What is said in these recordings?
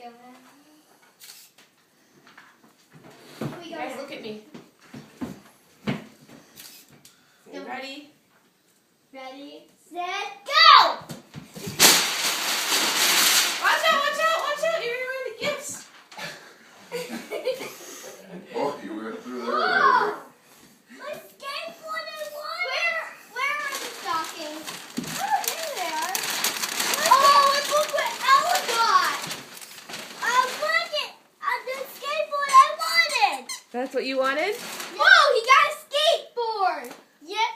go. Guys, look at me. You ready? Ready, set, go! Watch out, watch out, watch out. You're going to gifts. Oh, you went through there. Whoa! My skateboard I won! Where are the stockings? Oh, there they are. Oh, and look what Ella got! Look at the skateboard I wanted! That's what you wanted? Whoa, he got a skateboard! Yep.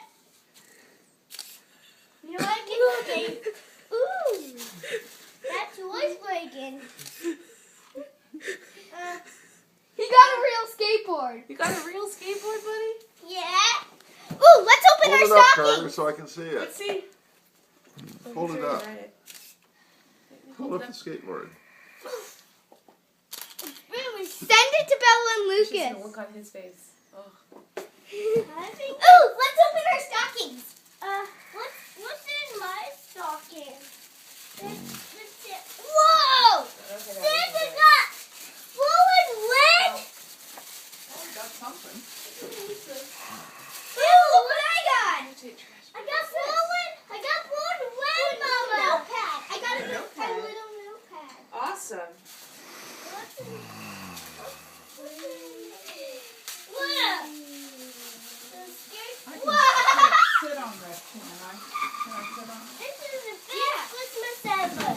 You know what? Get skate. Ooh. That toy's breaking. He got a real skateboard. You got a real skateboard, buddy? Yeah. Ooh, let's open Hold it our up, stockings. Carter, so I can see Let's it. see. Hold it up. Hold Hold up the skateboard. Really? Send it to Bella She's and gonna Lucas. look on his face. Oh. Ooh, let's open our stockings. What's in my stocking? Whoa! Santa got blue and red. Oh, got something. Ew, look what I got. Take trash. I got blue and red, Mama. Notepad. I got a Notepad. little notepad. Awesome. What? I can Wow. sit on that, can I? Can I sit on it? This is the best Christmas ever.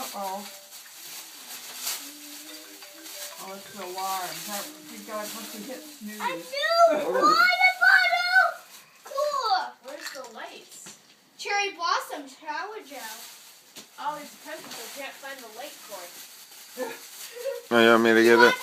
Uh-oh. Oh, it's the alarm. Thank God once you hit snooze. A new water bottle. Cool. Where's the lights? Cherry blossom shower gel. All these pencils, I can't find the light cord. Oh, you want me to get it?